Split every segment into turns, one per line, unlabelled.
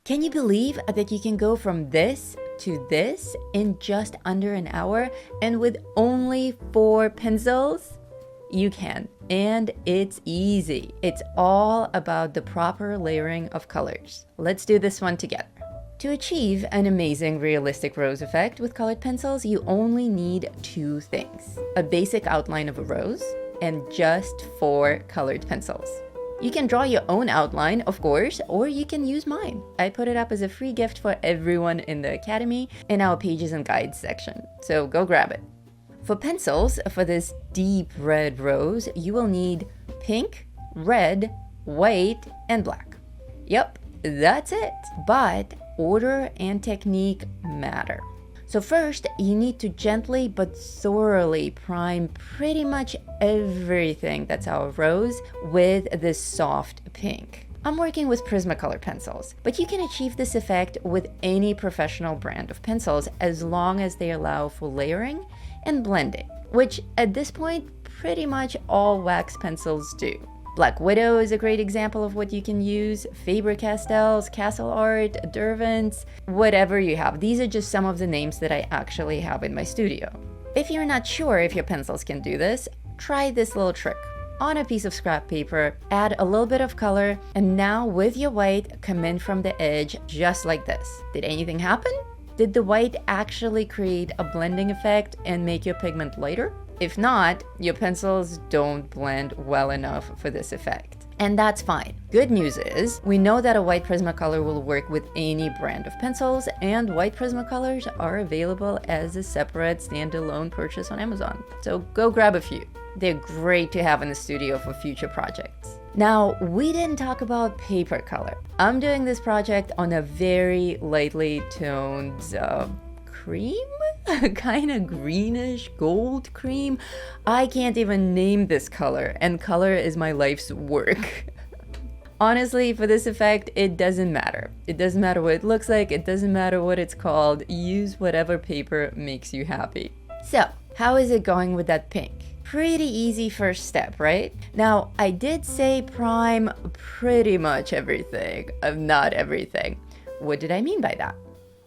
Can you believe that you can go from this to this in just under an hour and with only 4 pencils? You can, and it's easy. It's all about the proper layering of colors. Let's do this one together. To achieve an amazing realistic rose effect with colored pencils, you only need 2 things: a basic outline of a rose and just 4 colored pencils. You can draw your own outline, of course, or you can use mine. I put it up as a free gift for everyone in the Academy in our pages and guides section, so go grab it. For pencils, for this deep red rose, you will need pink, red, white, and black. Yep, that's it. But order and technique matter. So first, you need to gently but thoroughly prime pretty much everything that's our rose with this soft pink. I'm working with Prismacolor pencils, but you can achieve this effect with any professional brand of pencils as long as they allow for layering and blending, which at this point, pretty much all wax pencils do. Black Widow is a great example of what you can use, Faber-Castells, Castle Art, Derwents, whatever you have. These are just some of the names that I actually have in my studio. If you're not sure if your pencils can do this, try this little trick. On a piece of scrap paper, add a little bit of color, and now with your white, come in from the edge just like this. Did anything happen? Did the white actually create a blending effect and make your pigment lighter? If not, your pencils don't blend well enough for this effect. And that's fine. Good news is, we know that a white Prismacolor will work with any brand of pencils, and white Prismacolors are available as a separate standalone purchase on Amazon. So go grab a few. They're great to have in the studio for future projects. Now, we didn't talk about paper color. I'm doing this project on a very lightly toned cream? Kind of greenish gold cream. I can't even name this color, and color is my life's work. Honestly, for this effect, it doesn't matter. It doesn't matter what it looks like, it doesn't matter what it's called. Use whatever paper makes you happy. So, how is it going with that pink? Pretty easy first step, right? Now, I did say prime pretty much everything, not everything. What did I mean by that?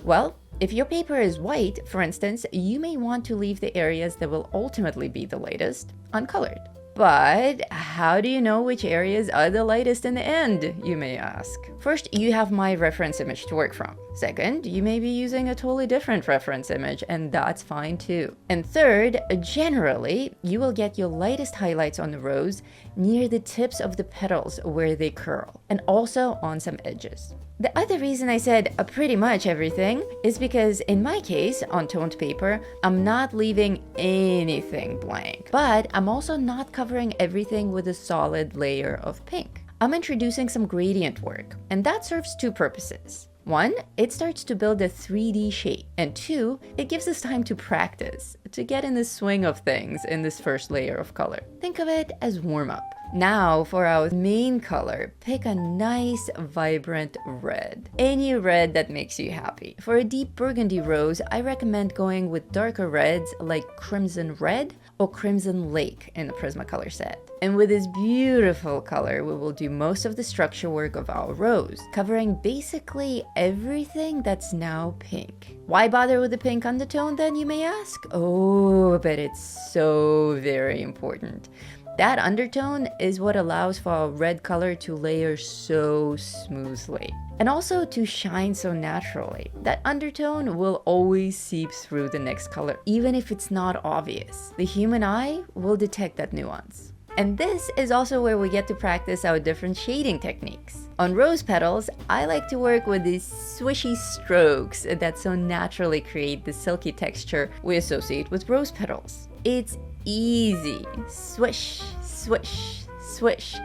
Well, if your paper is white, for instance, you may want to leave the areas that will ultimately be the lightest uncolored. But how do you know which areas are the lightest in the end, you may ask? First, you have my reference image to work from. Second, you may be using a totally different reference image, and that's fine too. And third, generally, you will get your lightest highlights on the rose near the tips of the petals where they curl, and also on some edges. The other reason I said pretty much everything is because in my case, on toned paper, I'm not leaving anything blank, but I'm also not covering everything with a solid layer of pink. I'm introducing some gradient work, and that serves 2 purposes. 1, it starts to build a 3D shape, and 2, it gives us time to practice, to get in the swing of things in this first layer of color. Think of it as warm-up. Now for our main color, pick a nice vibrant red. Any red that makes you happy. For a deep burgundy rose, I recommend going with darker reds like Crimson Red or Crimson Lake in the Prismacolor set. And with this beautiful color, we will do most of the structure work of our rose, covering basically everything that's now pink. Why bother with the pink undertone then, you may ask? Oh, but it's so very important. That undertone is what allows for our red color to layer so smoothly, and also to shine so naturally. That undertone will always seep through the next color, even if it's not obvious. The human eye will detect that nuance. And this is also where we get to practice our different shading techniques. On rose petals, I like to work with these swishy strokes that so naturally create the silky texture we associate with rose petals. It's easy. Swish, swish, swish.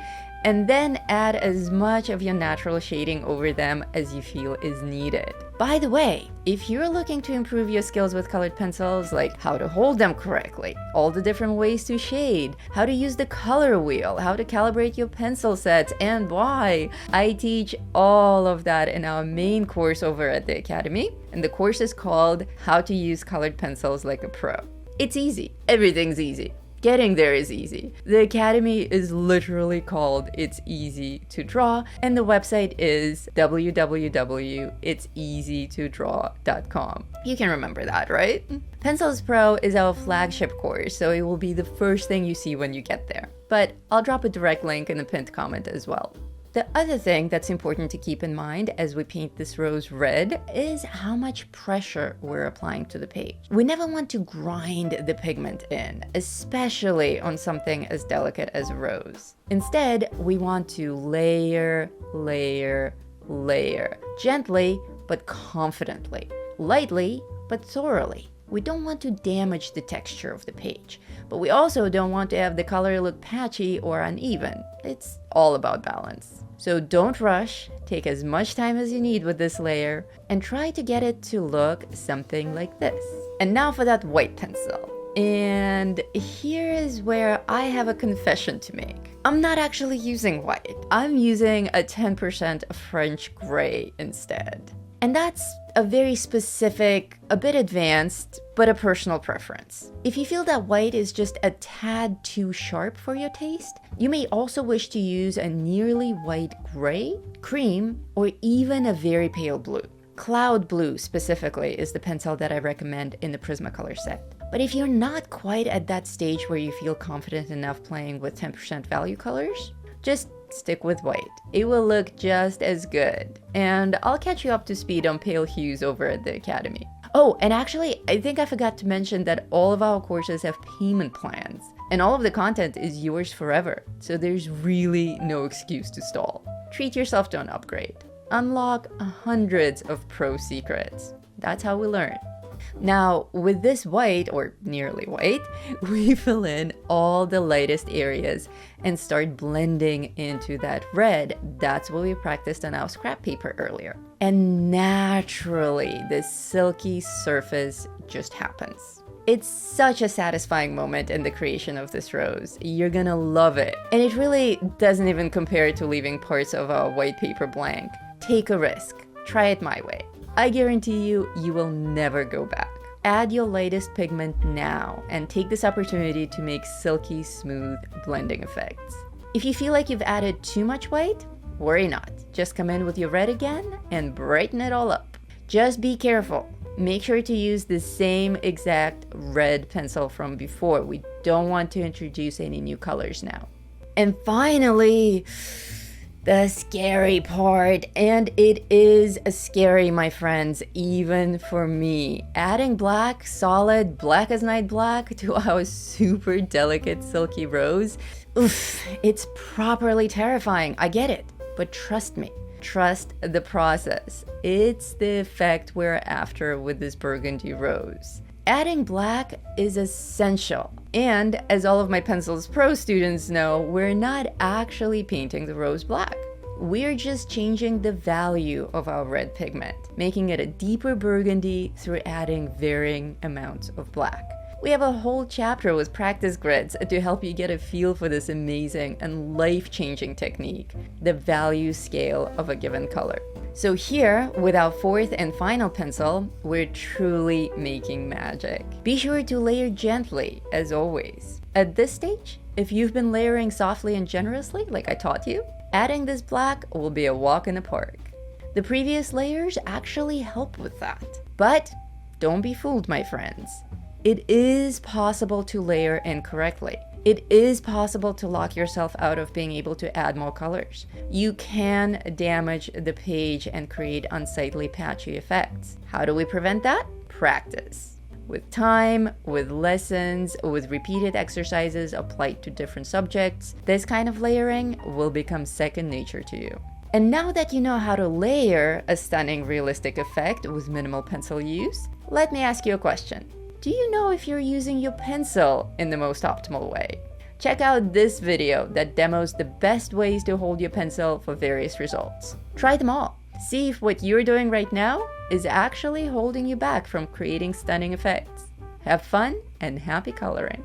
And then add as much of your natural shading over them as you feel is needed. By the way, if you're looking to improve your skills with colored pencils, like how to hold them correctly, all the different ways to shade, how to use the color wheel, how to calibrate your pencil sets, and why, I teach all of that in our main course over at the Academy. And the course is called How to Use Colored Pencils Like a Pro. It's easy. Everything's easy. Getting there is easy. The Academy is literally called It's Easy to Draw, and the website is www.itseasytodraw.com. You can remember that, right? Pencils Pro is our flagship course, so it will be the first thing you see when you get there. But I'll drop a direct link in the pinned comment as well. The other thing that's important to keep in mind as we paint this rose red is how much pressure we're applying to the page. We never want to grind the pigment in, especially on something as delicate as a rose. Instead, we want to layer, layer, layer, gently but confidently, lightly but thoroughly. We don't want to damage the texture of the page, but we also don't want to have the color look patchy or uneven. It's all about balance. So don't rush, take as much time as you need with this layer, and try to get it to look something like this. And now for that white pencil. And here is where I have a confession to make. I'm not actually using white. I'm using a 10% French gray instead. And that's a very specific, a bit advanced, but a personal preference. If you feel that white is just a tad too sharp for your taste, you may also wish to use a nearly white gray, cream, or even a very pale blue. Cloud blue specifically is the pencil that I recommend in the Prismacolor set. But if you're not quite at that stage where you feel confident enough playing with 10% value colors, just stick with white. It will look just as good. And I'll catch you up to speed on pale hues over at the Academy. Oh, and actually, I think I forgot to mention that all of our courses have payment plans, and all of the content is yours forever, so there's really no excuse to stall. Treat yourself to an upgrade. Unlock hundreds of pro secrets. That's how we learn. Now, with this white, or nearly white, we fill in all the lightest areas and start blending into that red. That's what we practiced on our scrap paper earlier. And naturally, this silky surface just happens. It's such a satisfying moment in the creation of this rose. You're gonna love it. And it really doesn't even compare to leaving parts of our white paper blank. Take a risk. Try it my way. I guarantee you, you will never go back. Add your lightest pigment now and take this opportunity to make silky smooth blending effects. If you feel like you've added too much white, worry not. Just come in with your red again and brighten it all up. Just be careful. Make sure to use the same exact red pencil from before. We don't want to introduce any new colors now. And finally, the scary part, and it is scary, my friends, even for me. Adding black, solid, black as night black to our super delicate silky rose, oof, it's properly terrifying. I get it, but trust me. Trust the process. It's the effect we're after with this burgundy rose. Adding black is essential. And as all of my Pencils Pro students know, we're not actually painting the rose black. We're just changing the value of our red pigment, making it a deeper burgundy through adding varying amounts of black. We have a whole chapter with practice grids to help you get a feel for this amazing and life-changing technique, the value scale of a given color. So here, with our fourth and final pencil, we're truly making magic. Be sure to layer gently, as always. At this stage, if you've been layering softly and generously, like I taught you, adding this black will be a walk in the park. The previous layers actually help with that. But don't be fooled, my friends. It is possible to layer incorrectly. It is possible to lock yourself out of being able to add more colors. You can damage the page and create unsightly patchy effects. How do we prevent that? Practice. With time, with lessons, with repeated exercises applied to different subjects, this kind of layering will become second nature to you. And now that you know how to layer a stunning realistic effect with minimal pencil use, let me ask you a question. Do you know if you're using your pencil in the most optimal way? Check out this video that demos the best ways to hold your pencil for various results. Try them all. See if what you're doing right now is actually holding you back from creating stunning effects. Have fun and happy coloring!